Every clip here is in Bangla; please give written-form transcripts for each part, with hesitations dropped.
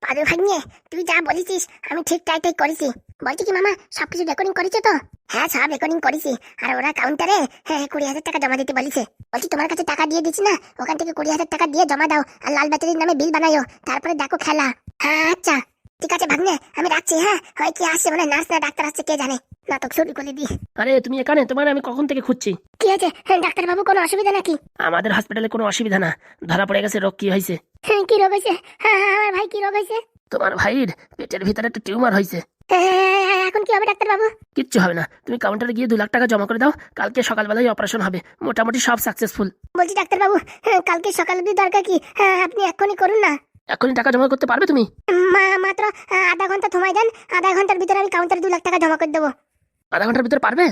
পাদু ভাগ্নে, তুই যা বলেছিস আমি ঠিক তাই করেছি। বলছি কি মামা, সবকিছু রেকর্ডিং করেছো তো? হ্যাঁ, সব রেকর্ডিং করেছি। আর ওরা কাউন্টারে 20,000 টাকা জমা দিতে বলেছে। বলছি তোমার কাছে টাকা দিয়ে দিচ্ছি না, ওখান থেকে 20,000 টাকা দিয়ে জমা দাও আর লাল ব্যাটারির নামে বিল বানাইও, তারপরে দেখো খেলা। হ্যাঁ আচ্ছা ঠিক আছে ভাগ্নে, আমি রাখছি। হ্যাঁ, হয় কি আসছে, মানে নার্স না ডাক্তার আসছে কে জানে। নাটক শুরু করে দি। আরে তুমি এখানে? তোমার আমি কখন থেকে খুঁজছি। কি হয়েছে ডাক্তার বাবু, কোনো অসুবিধা নাকি? আমাদের হসপিটালে কোনো অসুবিধা না, ধরা পড়ে গেছে। রোগ কি হয়েছে? কি রোগ হয়েছে? হ্যাঁ আমার ভাই কি রোগ হয়েছে? তোমার ভাইয়ের পেটের ভিতরে একটা টিউমার হয়েছে। এখন কি হবে ডাক্তার বাবু? কিচ্ছু হবে না, তুমি কাউন্টারে গিয়ে 2 লাখ টাকা জমা করে দাও, কালকে সকালবেলায় অপারেশন হবে, মোটামুটি সব সাকসেসফুল। বলছি ডাক্তার বাবু, কালকে সকাল অবধি দরকার কি? আপনি এক্ষুনি করুন না। এখনই টাকা জমা করতে পারবে তুমি? মাত্র আধা ঘন্টা সময় দেন, আধা ঘন্টার ভিতরে আমি কাউন্টারে 2 লাখ টাকা জমা করে দেবো। আধা ঘন্টার ভিতরে পারবে?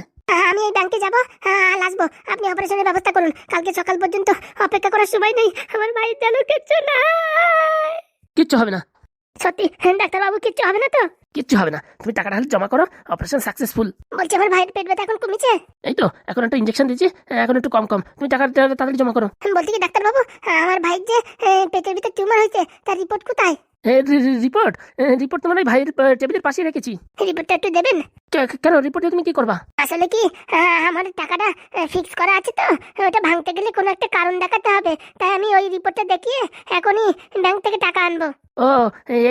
আমি এই ব্যাংকে যাবো, আসবো, আপনি অপারেশনের ব্যবস্থা করুন। কালকে সকাল পর্যন্ত অপেক্ষা করার সময় নেই, আমার ভাইয়ের যেন কিচ্ছু না। কিচ্ছু হবে না? সত্যি ডাক্তার বাবু, কিচ্ছু হবে না তো? কিচ্ছু হবে না, তুমি টাকাটা হাতে জমা করো, অপারেশন সাকসেসফুল। বলছি আমার ভাইয়ের পেট ব্যথা এখন কমেছে? এই তো এখন একটা ইঞ্জেকশন দিচ্ছি, এখন একটু কম কম, তুমি টাকাটা তাড়াতাড়ি জমা করো। বলছি কি ডাক্তার বাবু, আমার ভাইয়ের যে পেটের ভিতরে টিউমার হয়েছে, তার রিপোর্ট কোথায়? রিপোর্ট? রিপোর্ট তোমার ওই ভাইয়ের টেবিলের পাশে রেখেছি। রিপোর্টটা একটু দেবেন? কেন রিপোর্টে তুমি কি করবা? আসলে কি, আমার টাকাটা ফিক্স করা আছে তো, ওটা ভাঙতে গেলে কোনো একটা কারণ দেখাতে হবে, তাই আমি ওই রিপোর্টটা দেখিয়ে এখনই ব্যাংক থেকে টাকা আনবো। ও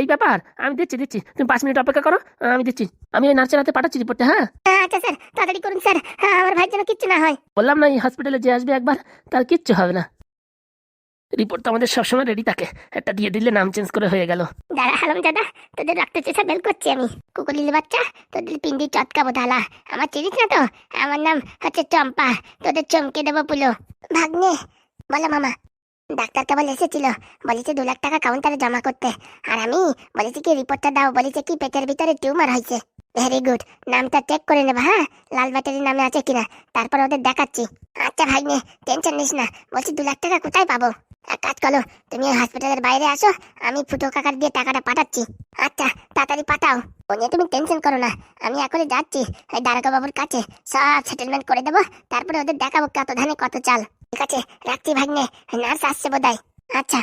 এই ব্যাপার, আমি দিচ্ছি, তুমি 5 মিনিট অপেক্ষা করো, আমি দিচ্ছি। আমি ওই নার্সের হাতে পাঠাচ্ছি রিপোর্টটা। হ্যাঁ আচ্ছা স্যার, তাড়াতাড়ি করুন স্যার, আমার ভাইয়ের যেন কিচ্ছু না হয়। বললাম না, এই হসপিটালে যে আসবে একবার তার কিচ্ছু হবে না। রিপোর্ট তো আমাদের সবসময় রেডি থাকে, একটা দিয়ে দিলে নাম চেঞ্জ করে হয়ে গেল। দাদা হালাম দাদা, তোদের রক্ত চেষা বেল করছি আমি, কুকুলির বাচ্চা, তোদের পিন্ডি চটকাবো ধালা। আমার চিনিস না তো, আমার নাম হচ্ছে চম্পা, তোদের চমকে দেবো পুলো। ভাগ্নে, বলো মামা। ডাক্তার কেবল এসেছিল, বলেছে 2 লাখ টাকা কাউন্টারে জমা করতে, আর আমি বলেছি কি রিপোর্টটা দাও, বলেছে কি পেটের ভিতরে টিউমার হয়েছে। ভেরি গুড, নামটা চেক করে নেবা। হ্যাঁ, লাল ব্যাটারির নামে আছে কিনা, তারপর ওদের দেখাচ্ছি। আচ্ছা ভাগ্নে, টেনশন নিস না। বলছি 2 লাখ টাকা কোথায় পাবো? এক কাজ করো, তুমি ওই হসপিটালের বাইরে আসো, আমি ফুটো কাকার দিয়ে টাকাটা পাঠাচ্ছি। আচ্ছা তাড়াতাড়ি পাঠাও, ও নিয়ে তুমি টেনশন করো না। আমি এখনই যাচ্ছি ওই দারোগা বাবুর কাছে, সব সেটেলমেন্ট করে দেবো, তারপরে ওদের দেখাবো কত ধানে কত চাল। ঠিক আছে, রাখছি ভাগ্নে, নার্স আসছে বোধহয়। আচ্ছা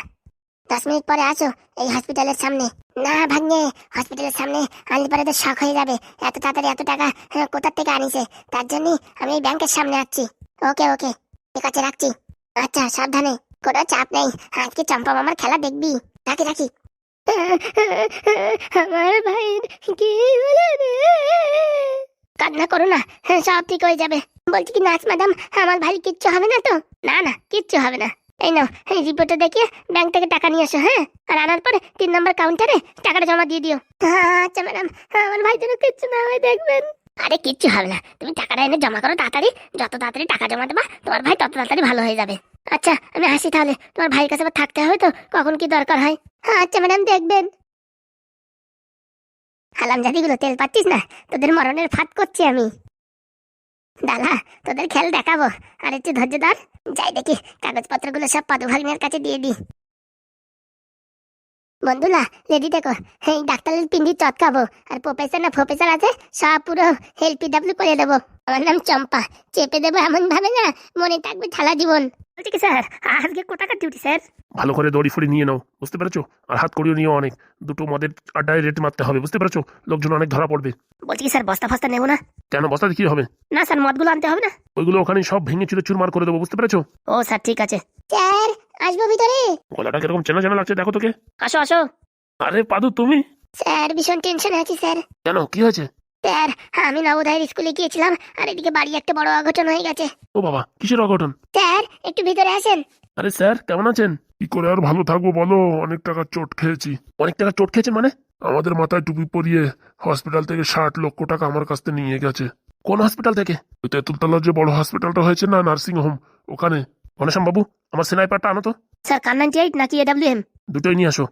10 মিনিট পরে আসো এই হসপিটালের সামনে। না ভাগ্নে, হসপিটালের সামনে আনলে পরে তো শখ হয়ে যাবে, এত তাড়াতাড়ি এত টাকা কোথা থেকে আনিছে, তার জন্যই আমি এই ব্যাংকের সামনে আসছি। ওকে ওকে, ঠিক আছে রাখছি। আচ্ছা সাবধানে, কোনো চাপ নেই, আজকে চম্পা মামার খেলা দেখবি। রাখি রাখি। আমার ভাইয়ের কি হলো রে? কান্না করো না, সব ঠিক হয়ে যাবে। বলছি কি নার্স ম্যাডাম, আমার ভাই কিচ্ছু হবে না তো? না না, কিচ্ছু হবে না। এই নাও, এই রিপোর্টটা দেখিয়ে ব্যাংক থেকে টাকা নিয়ে আসো। হ্যাঁ, আর আনার পরে 3 নম্বর কাউন্টারে টাকাটা জমা দিয়ে দিও। আচ্ছা ম্যাডাম, আমার ভাই যেন কিচ্ছু না হয় দেখবেন। আরে কিচ্ছু হবে না, তুমি টাকাটা এনে জমা করো তাড়াতাড়ি, যত তাড়াতাড়ি টাকা জমা দেবা তোমার ভাই তত তাড়াতাড়ি ভালো হয়ে যাবে। আচ্ছা আমি আসি তাহলে, তোমার ভাইয়ের কাছে আবার থাকতে হবে তো, কখন কি দরকার হয়। আচ্ছা ম্যাডাম দেখবেন। হালামজাদিগুলো, তেল পাচ্ছিস না, তোদের মরণের ফাঁদ করছি আমি। ডালা, তোদের খেল দেখাবো, আর একটু ধৈর্য ধর। যাই দেখি কাগজপত্রগুলো সব পাদু ভাগ্নের কাছে দিয়ে দি। বন্ধুরা রেডি দেখো, এই ডাক্তারের পিন্ডি চটকাবো, আর প্রফেসর না প্রফেসর আছে, সব পুরো হেলপিডাব্লিউ করে দেবো। আমার নাম চম্পা, চেপে দেবো এমন ভাবে না মনে থাকবে সারা জীবন। বলছি কি স্যার, আজকে কত টাকা ডিউটি স্যার? ভালো করে দড়ি ফড়ি নিয়ে নাও, বুঝতে পেরেছো? আর হাত কড়িও নিও অনেক, দুটো মদের আড্ডায় রেট মারতে হবে, বুঝতে পেরেছো? লোকজন অনেক ধরা পড়বে। বলছি কি স্যার, বস্তা ফস্তা নেবো না? কেন, বস্তাতে কি হবে? না স্যার, মদগুলো আনতে হবে না? ওইগুলো ওখানে সব ভেঙে চুরে চুরমার করে দেবো, বুঝতে পেরেছো? ও স্যার ঠিক আছে। স্যার আসবো ভিতরে? গলাটা কিরকম চেনা চেনা লাগছে, দেখো তোকে। আসো আসো। আরে পাদু তুমি? স্যার ভীষণ টেনশন আছি স্যার। কেন, কি হয়েছে? স্যার আমি নবোদয়ের স্কুলে গিয়েছিলাম, আর এদিকে বাড়ি একটা বড় অঘটন হয়ে গেছে। ও বাবা, কিসের অঘটন? স্যার একটু ভিতরে আসেন। আরে স্যার কেমন আছেন? কি করে আর ভালো থাকবো বলো, অনেক টাকা চোট খেয়েছি। অনেক টাকা চোট খেয়েছেন মানে? আমাদের মাথায় টুপি পরিয়ে হসপিটাল থেকে 60 লক্ষ টাকা আমার কাছ থেকে নিয়ে গেছে। কোন হসপিটাল থেকে? ওই তেঁতুলতলার যে বড় হসপিটালটা হয়েছে না, নার্সিং হোম, ওখানে। অনেশাম বাবু, আমার স্নাইপারটা আনো তো। স্যার কার 98 নাকি AWM? দুটোই নিয়ে আসো।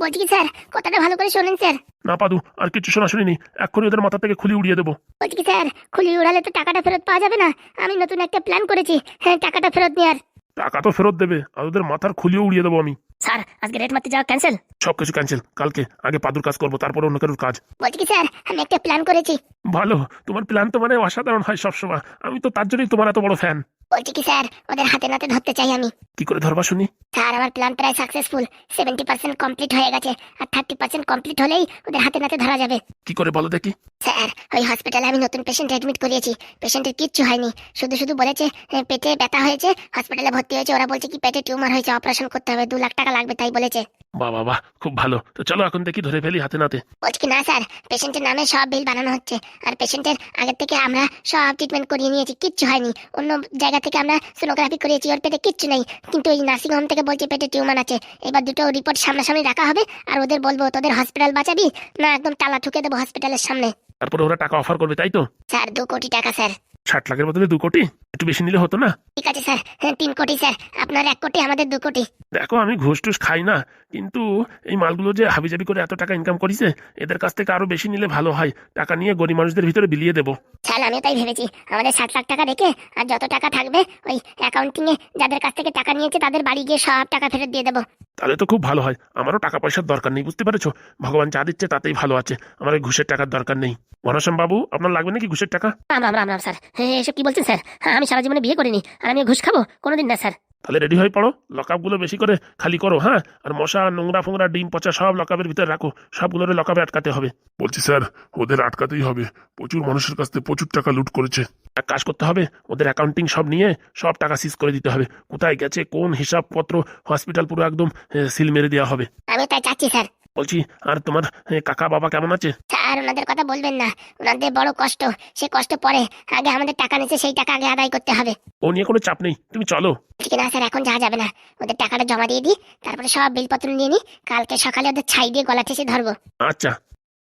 বলছি কি স্যার, কথাটা ভালো করে শোনেন স্যার। না পাদু, আর কিছু শোনা শুনিনি, এক্ষুনি ওদের মাথা থেকে খুলি উড়িয়ে দেবো। বলছি কি স্যার, খুলি উড়ালে তো টাকাটা ফেরত পাওয়া যাবে না, আমি নতুন একটা প্ল্যান করেছি, হ্যাঁ টাকাটা ফেরত নেওয়ার। টাকা তো ফেরত দেবে, আর ওদের মাথার খুলিও উড়িয়ে দেবো আমি। স্যার আজকে রেট মারতে যাওয়া ক্যান্সেল। সবকিছু ক্যান্সেল, কালকে আগে পাদুর কাজ করবো, তারপরে অন্য কারোর কাজ। বলছি কি স্যার, আমি একটা প্ল্যান করেছি। ভালো, তোমার প্ল্যান তো মানে অসাধারণ হয় সবসময়, আমি তো তার জন্যই তোমার এত বড় ফ্যান। বলছি কি স্যার, ওদের হাতে নাতে ধরতে চাই আমি। কি করে ধরবা শুনি? স্যার আমার প্ল্যান প্রায় সাকসেসফুল, 70% কমপ্লিট হয়ে গেছে, আর 30% কমপ্লিট হলেই ওদের হাতে নাতে ধরা যাবে। কি করে বলো দেখি? স্যার ওই হসপিটালে আমি নতুন পেশেন্ট অ্যাডমিট করিয়েছি, পেশেন্টের কিচ্ছু হয়নি, শুধু শুধু বলেছে পেটে ব্যথা হয়েছে, হসপিটালে ভর্তি হয়েছে। ওরা বলছে কি পেটে টিউমার হয়েছে, অপারেশন করতে হবে, 2 লাখ টাকা লাগবে, তাই বলেছে। বাহ বাহ বাহ, খুব ভালো। তো চলো এখন দেখি ধরে ফেলি হাতে নাতে। বলছি কি না স্যার, পেশেন্টের নামে সব বিল বানানো হচ্ছে, আর পেশেন্টের আগের থেকে আমরা সব ট্রিটমেন্ট করিয়ে নিয়েছি, কিচ্ছু হয়নি। অন্য জায়গা থেকে আমরা সোনোগ্রাফি করিয়েছি, ওর পেটে কিচ্ছু নেই, কিন্তু এই নার্সিং হোম থেকে বলছে পেটে টিউমার আছে। এবার দুটো রিপোর্ট সামনাসামনি রাখা হবে, আর ওদের বলবো তোদের হসপিটাল বাঁচাবি না একদম তালা ঠুকে দেবো হসপিটালের সামনে। তারপরে ওরা টাকা অফার করবে, তাই তো? স্যার 2 কোটি টাকা স্যার। 60 লাখের বদলে 2 কোটি? একটু বেশি নিলে হতো না? ঠিক আছে স্যার, 3 কোটি স্যার, আপনার 1 কোটি, আমাদের 2 কোটি। দেখো আমি ঘুষ টুস খাই না, কিন্তু এই মালগুলো যে হাবিজাবি করে এত টাকা ইনকাম করিছে, এদের কাছ থেকে আরো বেশি নিলে ভালো হয়। টাকা নিয়ে গরিব মানুষদের ভিতরে বিলিয়ে দেবো। স্যার আমিও তাই ভেবেছি, আমাদের 60 লাখ টাকা রেখে আর যত টাকা থাকবে ওই অ্যাকাউন্টিং এ যাদের কাছ থেকে টাকা নিয়েছে তাদের বাড়ি গিয়ে সব টাকা ফেরত দিয়ে দেবো। তাহলে তো খুব ভালো হয়, আমারও টাকা পয়সার দরকার নেই, বুঝতে পেরেছো? ভগবান যা দিচ্ছে তাতেই ভালো আছে, আমার ওই ঘুষের টাকার দরকার নেই। ঘনশ্যাম বাবু, আপনার লাগবে নাকি ঘুষের টাকা? রাম স্যার, এসব কি বলছেন স্যার? আমি সারা জীবনে বিয়ে করিনি, আর আমি ঘুষ খাবো কোনোদিন না স্যার। তাহলে রেডি হয়ে পড়ো, লকআপগুলো বেশি করে খালি করো, হ্যাঁ? আর মশা নোংরা ফোংরা ডিম পচা সব লকআপের ভিতরে রাখো, সবগুলোরে লকআপে আটকাতে হবে। বলছি স্যার, ওদের আটকাতেই হবে, প্রচুর মানুষের কাছ থেকে প্রচুর টাকা লুট করেছে। এক কাজ করতে হবে, ওদের অ্যাকাউন্টিং সব নিয়ে সব টাকা সিজ করে দিতে হবে, কোথায় গেছে কোন হিসাবপত্র, হসপিটাল পুরো একদম সিল মেরে দেওয়া হবে। আমি তাই চাচ্ছি স্যার। বলছি, আর তোমার কাকা বাবা কেমন আছে? স্যার ওনাদের কথা বলবেন না, ওনাদের বড় কষ্ট, সে কষ্ট পরে, আগে আমাদের টাকা নিচ্ছে সেই টাকা আগে আদায় করতে হবে। ও নিয়ে কোনো চাপ নেই, তুমি চলো। ঠিক না স্যার, এখন যাওয়া যাবে না, ওদের টাকাটা জমা দিয়ে দিই, তারপরে সব বিলপত্র নিয়ে নিই, কালকে সকালে ওদের ছাই দিয়ে গলা ঠেসে ধরবো। আচ্ছা।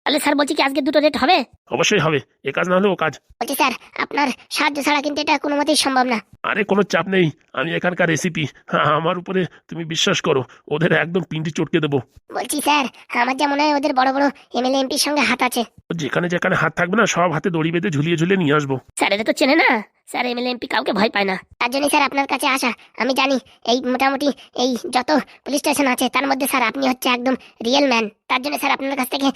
তাহলে স্যার বলছি কি আজকে 2টো রেট হবে? অবশ্যই হবে, এ কাজ না হলে ও কাজ। বলছি স্যার আপনার সাহায্য ছাড়া কিন্তু এটা কোনো মতেই সম্ভব না। আরে কোনো চাপ নেই, আমি এখানকার রেসিপি, আমার উপরে তুমি বিশ্বাস করো, ওদের একদম পিন্ডি চটকে দেবো। বলছি স্যার, আমার যা মনে হয় ওদের বড় বড় এমএলএ এমপির সঙ্গে হাত আছে। যেখানে যেখানে হাত থাকবে না, সব হাতে দড়ি বেঁধে ঝুলিয়ে ঝুলিয়ে নিয়ে আসবো। স্যার এটা তো চেনে না, স্যার এমএলএ এমপি কাউকে ভয় পায় না, তার জন্য স্যার আপনার কাছে আসা। আমি জানি এই মোটামুটি এই যত পুলিশ স্টেশন আছে তার মধ্যে স্যার আপনি হচ্ছে একদম রিয়েল ম্যান, তার জন্য স্যার আপনার কাছ থেকে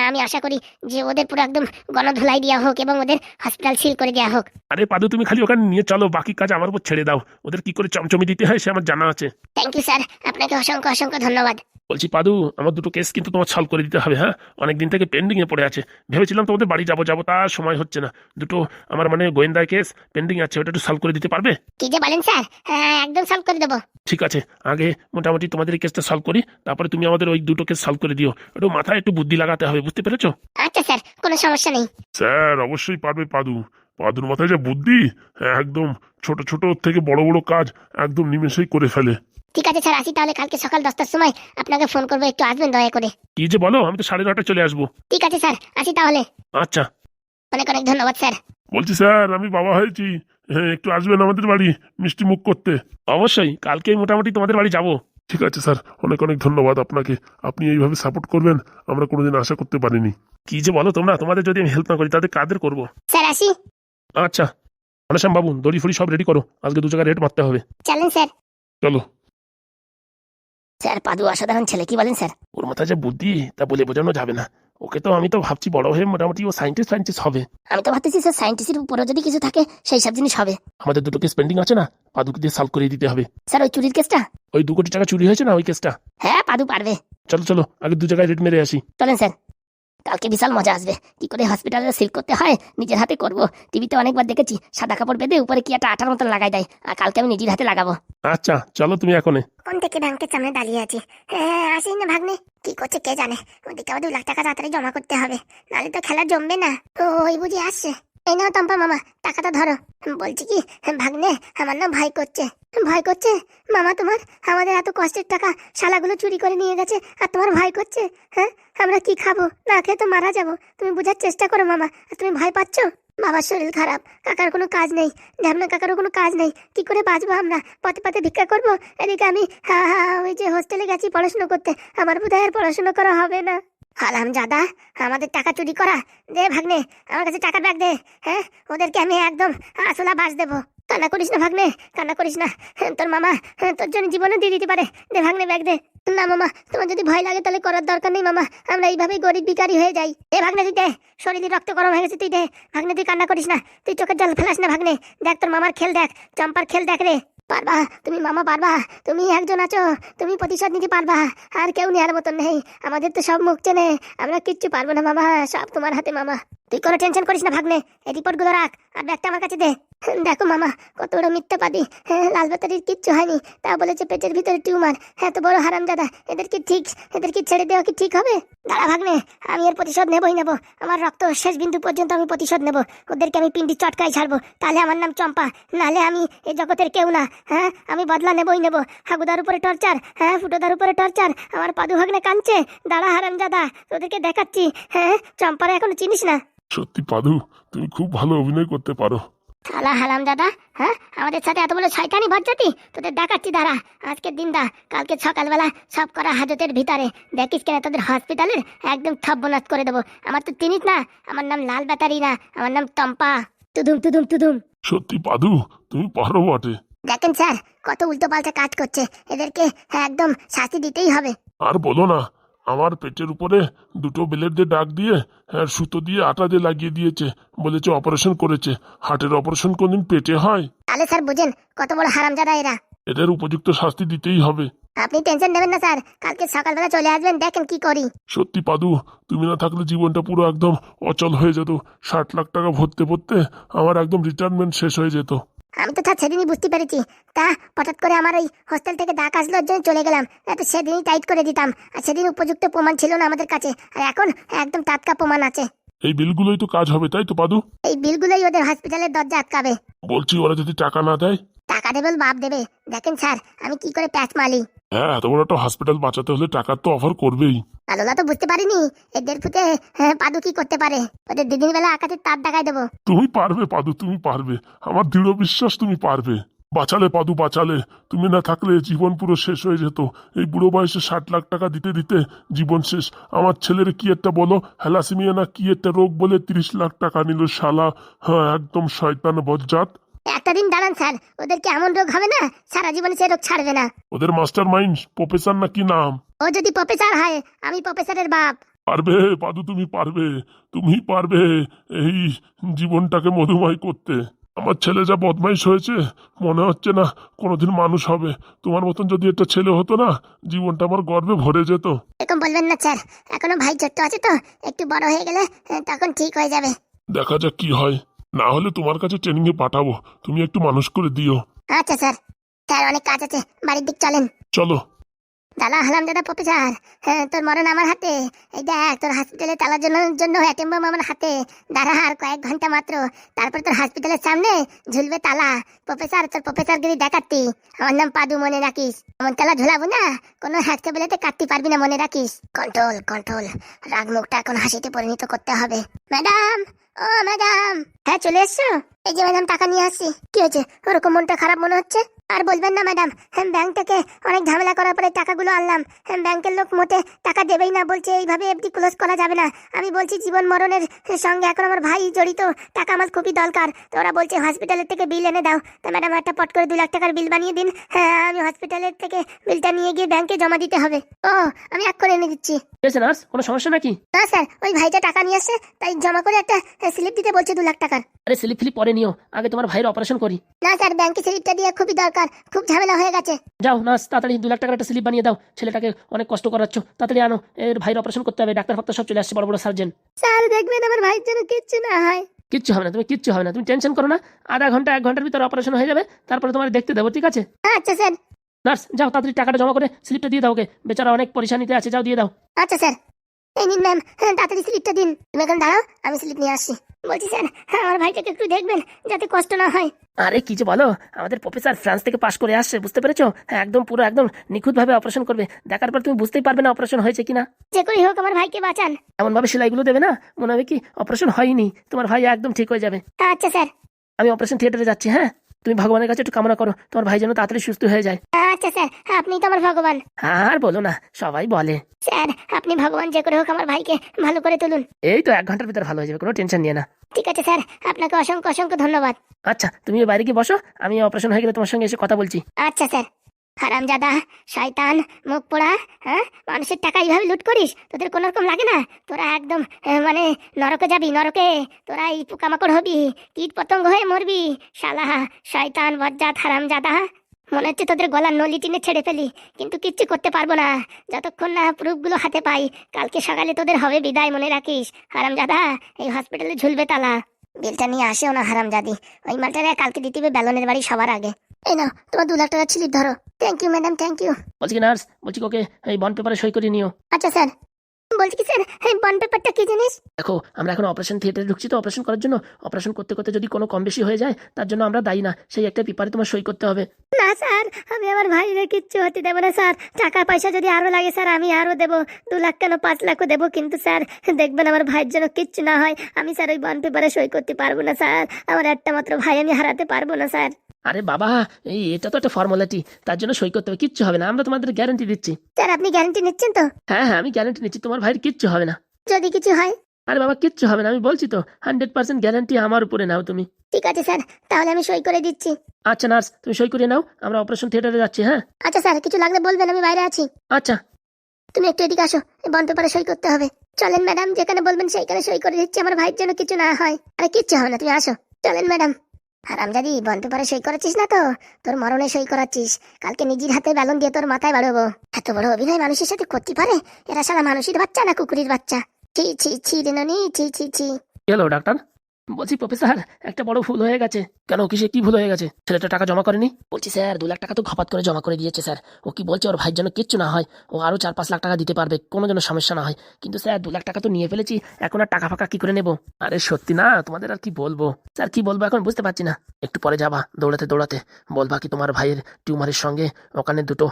আমি আশা করি যে ওদের পুরো একদম গণধুলাই দেওয়া হোক এবং ওদের হসপিটাল সিল করে দেওয়া হোক। আরে পাদু, তুমি খালি ওখানে নিয়ে চলো, বাকি কাজ আমার উপর ছেড়ে দাও, ওদের কি করে চমচমি দিতে হয় সে আমার জানা আছে। থ্যাংক ইউ স্যার, আপনাকে অসংখ্য অসংখ্য ধন্যবাদ। বলছি পাদু, আমার 2টো কেস কিন্তু তোমার সলভ করে দিতে হবে, হ্যাঁ? অনেকদিন থেকে পেন্ডিং এ পড়ে আছে, ভেবেছিলাম তোমাদের বাড়ি যাবো তার সময় হচ্ছে না। 2টো আমার মানে গোয়েন্দা কেস পেন্ডিং আছে, ওটা একটু সলভ করে দিতে পারবে? কি যে বলেন স্যার, হ্যাঁ একদম সলভ করে দেবো। ঠিক আছে, আগে মোটামুটি তোমাদের এই কেসটা সলভ করি, তারপরে তুমি আমাদের ওই 2টো কেস সলভ করে দিও। একটু মাথায় একটু বুদ্ধি লাগাতে হবে, বুঝতে পেরেছো? আচ্ছা স্যার, কোনো সমস্যা নেই। স্যার অবশ্যই পারবে পাদু, পাদুর মাথায় যে বুদ্ধি, একদম ছোট ছোট থেকে বড় বড় কাজ একদম নিমেষেই করে ফেলে। ঠিক আছে স্যার, আসি তাহলে, কালকে সকাল 10টার সময় আপনাকে ফোন করবো, একটু আসবেন দয়া করে। কি যে বলো, আমি তো 9:30 চলে আসবো। ঠিক আছে স্যার, আসি তাহলে। আচ্ছা। অনেক অনেক ধন্যবাদ স্যার। বলছি স্যার, আমি বাবা হয়েছি, হ্যাঁ একটু আসবেন আমাদের বাড়ি মিষ্টি মুখ করতে। অবশ্যই, কালকেই মোটামুটি তোমাদের বাড়ি যাব। ঠিক আছে স্যার, অনেক অনেক ধন্যবাদ আপনাকে, আপনি এইভাবে সাপোর্ট করবেন আমরা কোনোদিন আশা করতে পারিনি। কি যে বলো তোমরা, তোমাদের যদি আমি হেল্প না করি তাদের কাদের করবো? স্যার আসি। আচ্ছা ঘনশ্যাম বাবু, দড়ি ফড়ি সব রেডি করো, আজকে 2 জায়গায় রেট মারতে হবে। চলেন স্যার। চলো। স্যার পাদু অসাধারণ ছেলে, কি বলেন স্যার? ওর মাথায় যে বুদ্ধি তা বলে বোঝানো যাবে না, ওকে তো আমি তো ভাবছি বড় হয়ে মোটামুটি ও সায়েন্টিস্ট হবে। আমি তো ভাবতেছি স্যার সায়েন্টিস্টের উপরে যদি কিছু থাকে সেই সব জিনিস হবে। আমাদের 2টো কেস পেন্ডিং আছে না, পাদুকে দিয়ে সলভ করে দিতে হবে। স্যার ওই চুরির কেসটা? ওই 2 কোটি টাকা চুরি হয়েছে না, ওই কেসটা। হ্যাঁ পাদু পারবে। চলো চলো, আগে 2 জায়গায় রেট মেরে আসি। চলেন স্যার, কালকে বিশাল মজা আসবে, কি করে হসপিটালে সিল করতে হয় নিজের হাতে করব। টিভিতে অনেকবার দেখেছি, সাদা কাপড় বেঁধে উপরে কি একটা আঠার মতন লাগাই দেয়, আর কালকে আমি নিজের হাতে লাগাবো। আচ্ছা চলো তুমি এখনই। কোন থেকে ব্যাংকের সামনে দাঁড়িয়ে আছি, হ্যাঁ আসি না ভাগ্নে, কি করছে কে জানে। ওদিকে আবার 2 লাখ টাকা তাড়াতাড়ি জমা করতে হবে, নাহলে তো খেলা জমবে না। ওই বুঝি আসছে, এই নাও টম্পা মামা, টাকাটা ধরো। বলছি কি ভাগ্নে, আমার না ভয় করছে। ভয় করছে মামা তোমার? আমাদের এত কষ্টের টাকা শালাগুলো চুরি করে নিয়ে গেছে, আর তোমার ভয় করছে? হ্যাঁ আমরা কি খাবো, না খেয়ে তো মারা যাবো। তুমি বোঝার চেষ্টা করো মামা, আর তুমি ভয় পাচ্ছ? বাবার শরীর খারাপ, কাকার কোনো কাজ নেই, ঢ্যামনা কাকারও কোনো কাজ নেই, কি করে বাঁচবো আমরা? পথে পথে ভিক্ষা করবো। এদিকে আমি ওই যে হোস্টেলে গেছি পড়াশুনো করতে, আমার বোধহয় আর পড়াশুনো করা হবে না। হালাম জাদা, আমাদের টাকা চুরি করা। দে ভাগ্নে, আমার কাছে টাকার ব্যাগ দে। হ্যাঁ ওদেরকে আমি একদম আসলা বাস দেবো। কান্না করিস না ভাগ্নে, কান্না করিস না। তোর মামা তোর জন্য জীবনে দিয়ে দিতে পারে। দে ভাগ্নে, ব্যাগ দে। না মামা, তোমার যদি ভয় লাগে তাহলে করার দরকার নেই মামা, আমরা এইভাবেই গরিব ভিখারি হয়ে যাই। এ ভাগ্নে তুই দে, শরীরে রক্ত গরম হয়ে গেছে, তুই দে ভাগ্নে, তুই কান্না করিস না, তুই চোখের জল ফেলাস না ভাগ্নে। দেখ তোর মামার খেল দেখ, চম্পার খেল দেখ রে। পারবা তুমি মামা, পারবা। তুমি একজন আছো, তুমি প্রতিশোধ নিতে পারবা। আর কেউ নেওয়ার মতন নেই, আমাদের তো সব মুখ চেনে, আমরা কিচ্ছু পারবো না মামা, সব তোমার হাতে মামা। তুই কোনো টেনশন করিস না ভাগ্নে, এই রিপোর্টগুলো রাখ আর ব্যাগটা আমার কাছে দে। দেখো মামা, কত বড় মিথ্যাবাদী। লাল বাতারির কিচ্ছু হয়নি, তা বলেছে পেটের ভিতরে টিউমার। এত বড় হারামজাদা, এদের কি ছেড়ে দেওয়া কি ঠিক হবে? দাঁড়া ভাগ্নে, আমি এর প্রতিশোধ নেবই নেবো। আমার রক্ত শেষ বিন্দু পর্যন্ত আমি প্রতিশোধ নেবো। ওদেরকে আমি পিন্ডি চটকাই ছাড়বো, তাহলে আমার নাম চম্পা, নাহলে আমি এই জগতের কেউ না। আমি বদলা নেবই নেবো। হাগুদার উপরে টর্চার, ফুটোদার উপরে টর্চার, আমার পাদু ভাগ্নে কাঁদছে। দাঁড়া হারামজাদা, তোদেরকে দেখাচ্ছি। চম্পারা এখনো চিনিস না? সত্যি পাদু, তুমি খুব ভালো অভিনয় করতে পারো। শালা হালাম দাদা, আমাদের সাথে এত বড় শয়তানি বজ্জাতি, তোদের দেখাচ্ছি দাঁড়া। আজকের দিন দা, কালকে সকালবেলা সব করা হাজতের ভিতরে দেখিস কেন তোদের হসপিটালের একদম থব্বনাশ করে দেবো। আমার তো চিনিস না, আমার নাম লাল ব্যাটারি না, আমার নাম টম্পা। তুদুম তুদুম তুদুম। সত্যি পাদু, তুমি পারো বটে। দেখেন স্যার, কত উল্টো পাল্টা কাজ করছে, এদেরকে একদম শাস্তি দিতেই হবে। আর বলো না, আমার পেটের উপরে দুটো বেলেট দিয়ে ডাক দিয়ে সুতো দিয়ে আটা দিয়ে লাগিয়ে দিয়েছে, বলেছে অপারেশন করেছে। হার্টের অপারেশন কোনদিন পেটে হয়? তাহলে স্যার বুঝেন কত বড় হারামজাদা এরা। এদের উপযুক্ত শাস্তি দিতেই হবে। আপনি টেনশন নেবেন না স্যার, কালকে সকালবেলা চলে আসবেন, দেখেন কি করি। সত্যি পাদু, তুমি না থাকলে জীবনটা পুরো একদম অচল হয়ে যেত। 60 লাখ টাকা ভরতে ভরতে আমার একদম রিটায়ারমেন্ট শেষ হয়ে যেত। আমি তো স্যার সেদিনই বুঝতে পেরেছি, তা হঠাৎ করে আমার ওই হোস্টেল থেকে ডাক আসলো, ওর জন্য চলে গেলাম। তো সেদিনই টাইট করে দিতাম, আর সেদিন উপযুক্ত প্রমাণ ছিল না আমাদের কাছে, আর এখন একদম টাটকা প্রমাণ আছে। এই বিলগুলোই তো কাজ হবে, তাই তো পাদু? এই বিলগুলোই ওদের হসপিটালের দরজা আটকাবে। বলছি, ওরা যদি টাকা না দেয়? টাকা দেবে বাপ দেবে। দেখেন স্যার, আমি কি করে প্যাচ মালি। হ্যাঁ, এত বড় একটা হসপিটাল বাঁচাতে হলে টাকার তো অফার করবেই। আলোলা তো বুঝতে পারিনি এদের ফুটে পাদু কি করতে পারে। ওদের দিদির বেলা আকাশের তার দেখাই দেবো। তুমি পারবে পাদু, তুমি পারবে, আমার দৃঢ় বিশ্বাস তুমি পারবে। বাঁচালে পাদু, বাঁচালে। তুমি না থাকলে জীবন পুরো শেষ হয়ে যেত। এই বুড়ো বয়সে 60 লাখ টাকা দিতে দিতে জীবন শেষ। আমার ছেলের কি একটা বলো, হ্যালাসিমিয়া না কি একটা রোগ বলে 30 লাখ টাকা নিল শালা। হ্যাঁ, একদম শয়তান বজ্জাত। একটা দিন দাঁড়ান স্যার, ওদেরকে এমন রোগ হবে না, সারা জীবনে সে রোগ ছাড়বে না। ওদের মাস্টার মাইন্ড প্রফেসর না কি নাম? ও যদি প্রফেসর হয়, আমি প্রফেসরের বাপ। পারবে পাদু, তুমি পারবে, তুমি পারবে এই জীবনটাকে মধুময় করতে। আমার ছেলে যা বদমাইশ হয়েছে, মনে হচ্ছে না কোনোদিন মানুষ হবে। তোমার মতন যদি একটা ছেলে হতো না, জীবনটা আমার গর্বে ভরে যেত। এরকম বলবেন না স্যার, এখনো ভাই ছোট্ট আছে তো, একটু বড় হয়ে গেলে তখন ঠিক হয়ে যাবে। দেখা যাক কি হয়। না হলে তোমার কাছে ট্রেনিং এ পাঠাবো, তুমি একটু মানুষ করে দিও। আচ্ছা স্যার, স্যার অনেক কাজ আছে, বাড়ির দিক চলেন। চলো। দাদা হালাম দাদা প্রফেসর, তোর মরণ আমার হাতে। এই দেখ, তোর হসপিটালে তালার জন্য অ্যাটেম্বাম আমার হাতে। দাঁড়া আর কয়েক ঘন্টা মাত্র, তারপর তোর হসপিটালের সামনে ঝুলবে তালা। প্রফেসর, তোর প্রফেসরগিরি দেখাচ্ছি। আমার নাম পাদু, মনে রাখিস। এমন তালা ঝুলাবো না, কোনো হ্যাকতে বেলাতে কাটতে পারবি না, মনে রাখিস। কন্ট্রোল কন্ট্রোল, রাগ মুখটা এখন হাসিতে পরিণত করতে হবে। ম্যাডাম, ও ম্যাডাম। হ্যাঁ, চলে এসছো? এই যে ম্যাডাম, টাকা নিয়ে আসছি। কি হয়েছে, ওরকম মনটা খারাপ মনে হচ্ছে? আর বলবেন না ম্যাডাম, ব্যাংক থেকে অনেক ঝামেলা করার পরে টাকাগুলো আনলাম। ব্যাংকের লোক মোটে টাকা দেবেই না, বলছে এইভাবে এফডি ক্লোজ করা যাবে না। আমি বলছি জীবন মরণের সঙ্গে এখন আমার ভাই জড়িত, টাকা আমার খুবই দরকার। তো ওরা বলছে হসপিটালের থেকে বিল এনে দাও। তো ম্যাডাম, একটা পট করে 2 লাখ টাকার বিল বানিয়ে দিন। আমি হসপিটালের থেকে বিলটা নিয়ে গিয়ে ব্যাংকে জমা দিতে হবে। ও, আমি এক করে এনে দিচ্ছি। নার্স, কোনো সমস্যা নাকি? না স্যার, ওই ভাইটা টাকা নিয়ে আসছে, তাই জমা করে একটা স্লিপ দিতে বলছে 2 লাখ টাকার। আরে স্লিপ ফিলিপ পরে নিও, আগে তোমার ভাইয়ের অপারেশন করি। না স্যার, ব্যাংকে স্লিপটা দিয়ে খুবই দরকার, খুব ঝামেলা হয়ে গেছে। যাও নার্স, তাড়াতাড়ি 2 লাখ টাকার একটা স্লিপ বানিয়ে দাও। ছেলেটাকে অনেক কষ্ট করাচ্ছ, তাড়াতাড়ি আনো। এর ভাইয়ের অপারেশন করতে হবে, ডাক্তার ফাক্তার সব চলে আসছে, বড় বড় সার্জেন। স্যার দেখবেন আমার ভাইয়ের জন্য কিচ্ছু না হয়। কিচ্ছু হবে না, তুমি কিচ্ছু হবে না, তুমি টেনশন করো না। আধা ঘন্টা 1 ঘন্টার ভিতরে অপারেশন হয়ে যাবে, তারপরে তোমার দেখতে দেবো, ঠিক আছে? আচ্ছা স্যার। নার্স, যাও তাড়াতাড়ি টাকাটা জমা করে স্লিপটা দিয়ে দাও ওকে, বেচারা অনেক পরেশানিতে আছে, যাও দিয়ে দাও। আচ্ছা স্যার, এই নিন ম্যাম, তাড়াতাড়ি স্লিপটা দিন। তুমি এখন দাঁড়াও, আমি স্লিপ নিয়ে আসছি। বলছি স্যার, আমার ভাইটাকে একটু দেখবেন যাতে কষ্ট না হয়। আরে কি যে বলো, আমাদের প্রফেসর ফ্রান্স থেকে পাশ করে আসছে, বুঝতে পেরেছো? হ্যাঁ, একদম পুরো একদম নিখুঁতভাবে অপারেশন করবে। দেখার পর তুমি বুঝতেই পারবে না অপারেশন হয়েছে কিনা। যে করেই হোক আমার ভাইকে বাঁচান। এমন ভাবে সেলাইগুলো দেবে না, মনে হবে কি অপারেশন হয়নি, তোমার ভাই একদম ঠিক হয়ে যাবে। আচ্ছা স্যার। আমি অপারেশন থিয়েটারে যাচ্ছি, হ্যাঁ? তুমি ভগবানের কাছে একটু কামনা করো তোমার ভাই যেন তাড়াতাড়ি সুস্থ হয়ে যায়। আচ্ছা স্যার, আপনি তো আমার ভগবান। আর বলো না, সবাই বলে। স্যার আপনি ভগবান, যে করে হোক আমার ভাইকে ভালো করে তুলুন। এই তো 1 ঘন্টার ভিতর ভালো হয়ে যাবে, কোনো টেনশন নিয়ে না। ঠিক আছে স্যার, আপনাকে অসংখ্য অসংখ্য ধন্যবাদ। আচ্ছা তুমি বাইরে গিয়ে বসো, আমি অপারেশন হয়ে গেলে তোমার সঙ্গে এসে কথা বলছি। আচ্ছা স্যার। হারামজাদা, শয়তান, মুখ পোড়া, হ্যাঁ, মানুষের টাকা এইভাবে লুট করিস? তোদের কোনো রকম লাগে না? তোরা একদম মানে নরকে যাবি, নরকে। তোরা এই পোকামাকড় হবি, কীট পতঙ্গ হয়ে মরবি। শালা শয়তান বজ্জাত হারামজাদা, মনে হচ্ছে তোদের গলার নলি টিনে ছেড়ে ফেলি, কিন্তু কিচ্ছু করতে পারবো না যতক্ষণ না প্রুফগুলো হাতে পাই। কালকে সকালে তোদের হবে বিদায়, মনে রাখিস। হারামজাদা, এই হসপিটালে ঝুলবে তালা। বিলটা নিয়ে আসেও না হারামজাদি, ওই মালটারে কালকে দিতে হবে বেলনের বাড়ি সবার আগে। এই নাও তোমার 2 লাখ টাকা স্লিপ ধরো। Thank you madam, thank you. বলছি কি নার্স, বলছি ওকে এই বন্ড পেপারে সই করে নিও। আচ্ছা স্যার। বলছি কি স্যার, এই বন্ড পেপারটা কি জিনিস? দেখো আমরা এখন অপারেশন থিয়েটারে ঢুকছি তো অপারেশন করার জন্য। অপারেশন করতে করতে যদি কোনো কম বেশি হয়ে যায় তার জন্য আমরা দায়ী না, সেই একটা পেপারে তোমার সই করতে হবে। না স্যার, আমি আমার ভাইরে কিচ্ছু হতে দেবো না স্যার। টাকা পয়সা যদি আরো লাগে স্যার আমি আরো দেবো, 2 লাখ কেন 5 লাখও দেবো, কিন্তু স্যার দেখবেন আমার ভাইয়ের জন্য কিচ্ছু না হয়। আমি স্যার ওই বন্ড পেপারে সই করতে পারবো না স্যার, আমার একটা মাত্র ভাই, আমি হারাতে পারবো না স্যার। আরে বাবা, এটা তো একটা ফর্মালিটি, তার জন্য সই করতে হবে, কিচ্ছু হবে না, আমরা তোমাদের গ্যারান্টি দিচ্ছি। স্যার আপনি গ্যারান্টি নিচ্ছেন তো? হ্যাঁ হ্যাঁ, আমি গ্যারান্টি নিচ্ছি, তোমার ভাইয়ের কিচ্ছু হবে না। যদি কিছু হয়? আরে বাবা কিচ্ছু হবে না, আমি বলছি তো, 100% গ্যারান্টি আমার উপরে নাও তুমি। ঠিক আছে স্যার, তাহলে আমি সই করে দিচ্ছি। আচ্ছা নার্স, তুমি সই করে নাও, আমরা অপারেশন থিয়েটারে যাচ্ছি। হ্যাঁ আচ্ছা স্যার, কিছু লাগলে বলবেন, আমি বাইরে আছি। আচ্ছা। তুমি একটু এদিকে আসো, এই বন্ড পেপারে সই করতে হবে। চলেন ম্যাডাম, যেখানে বলবেন সেইখানে সই করে দিচ্ছি, আমার ভাইয়ের জন্য কিছু না হয়। আরে কিচ্ছু হবে না, তুমি আসো। চলেন ম্যাডাম। হারামজাদি, বন্ড পেপারে সই করাচ্ছিস না তো? তোর মরণে সই করাচ্ছিস, কালকে নিজের হাতে বেলুন দিয়ে তোর মাথায় বাড়াবো। এত বড় অভিনয় মানুষের সাথে করতে পারে? এরা সারা মানুষের বাচ্চা না কুকুরের বাচ্চা? ছি ছি ছি রেননি, ছি ছি ছি। হ্যালো ডাক্তার, বলছি প্রফেসর একটা বড় ভুল হয়ে গেছে। কেন, কিসে কি ভুল হয়ে গেছে? ছেলেটা টাকা জমা করেনি? বলছি স্যার 2 লাখ টাকা তো ঘপাত করে জমা করে দিয়েছে স্যার। ও কি বলছে ওর ভাইয়ের জন্য কিচ্ছু না হয়, ও আরো 4-5 লাখ টাকা দিতে পারবে, কোনো যেন সমস্যা না হয়। কিন্তু স্যার 2 লাখ টাকা তো নিয়ে ফেলেছি, এখন আর টাকা ফাঁকা কি করে নেবো? আরে সত্যি না, তোমাদের আর কি বলবো স্যার, কি বলবো এখন বুঝতে পারছি না। একটু পরে যাবা দৌড়াতে দৌড়াতে, বলবা কি তোমার ভাইয়ের টিউমারের সঙ্গে ওখানে 2টো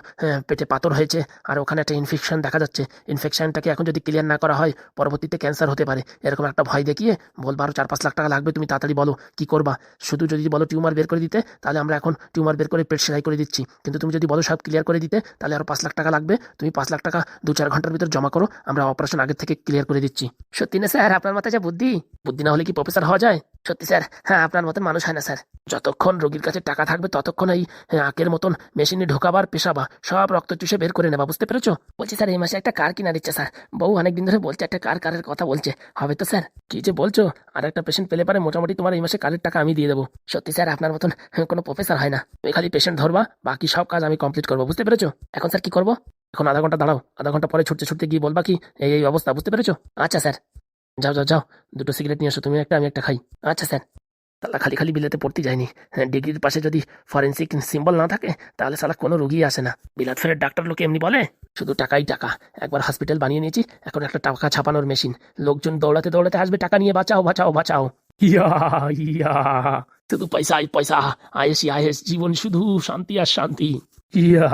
পেটে পাথর হয়েছে, আর ওখানে একটা ইনফেকশন দেখা যাচ্ছে। ইনফেকশনটাকে এখন যদি ক্লিয়ার না করা হয় পরবর্তীতে ক্যান্সার হতে পারে, এরকম একটা ভয় দেখিয়ে বলবা আরো 4-5 লাখ টাকা লাগবে, তুমি তাড়াতাড়ি বলো কি করবা। শুধু যদি বলো টিউমার বের করে দিতে, তাহলে আমরা এখন টিউমার বের করে পেট সেলাই করে দিচ্ছি, কিন্তু তুমি যদি বলো সব ক্লিয়ার করে দিতে, তাহলে আরো 5 লাখ টাকা লাগবে। তুমি 5 লাখ টাকা 2-4 ঘন্টার ভিতর জমা করো, আমরা অপারেশন আগে থেকে ক্লিয়ার করে দিচ্ছি। সত্যি না স্যার, আপনার মাথায় যা বুদ্ধি, বুদ্ধি না হলে কি প্রফেসর হওয়া যায়? সত্যি স্যার, হ্যাঁ আপনার মতন মানুষ হয় না স্যার। যতক্ষণ রোগীর কাছে টাকা থাকবে ততক্ষণ এই আঁকের মতন মেশিনে ঢোকাবার পেশাবা, সব রক্ত চুষে বের করে নেবা, বুঝতে পেরেছো? বলছি স্যার এই মাসে একটা কার কিনা দিচ্ছে স্যার, বউ অনেকদিন ধরে বলছে একটা কারের কথা বলছে, হবে তো স্যার? কি যে বলছো, আর একটা পেশেন্ট পেলে পারে মোটামুটি তোমার এই মাসে কারের টাকা আমি দিয়ে দেবো। সত্যি স্যার আপনার মতন কোনো প্রফেসর হয় না, তুমি খালি পেশেন্ট ধরবা, বাকি সব কাজ আমি কমপ্লিট করবো, বুঝতে পেরেছো? এখন স্যার কি করবো? এখন আধা ঘন্টা দাঁড়াও, আধা ঘন্টা পরে ছুটতে ছুটতে গিয়ে বলবা কি এই অবস্থা, বুঝতে পেরেছো? আচ্ছা স্যার, যাও যাও যাও, 2টো সিগারেট নিয়ে আসো, তুমি একটা আমি একটা খাই। আচ্ছা স্যার। তাহলে খালি খালি বিলেতে পড়তে যায়নি, ডিগ্রির পাশে যদি ফরেন্সিক সিম্বল না থাকে তাহলে সালা কোনো রোগী আসে না। বিলাত ফেরের ডাক্তার লোকে এমনি বলে, শুধু টাকাই টাকা। একবার হসপিটাল বানিয়ে নিয়েছি, এখন একটা টাকা ছাপানোর মেশিন, লোকজন দৌড়াতে দৌড়াতে আসবে টাকা নিয়ে, বাঁচাও বাঁচাও বাঁচাও। ইয়া ইয়া, শুধু পয়সা পয়সা, আয়েস আয়েস, জীবন শুধু শান্তি আর শান্তি। ইয়া।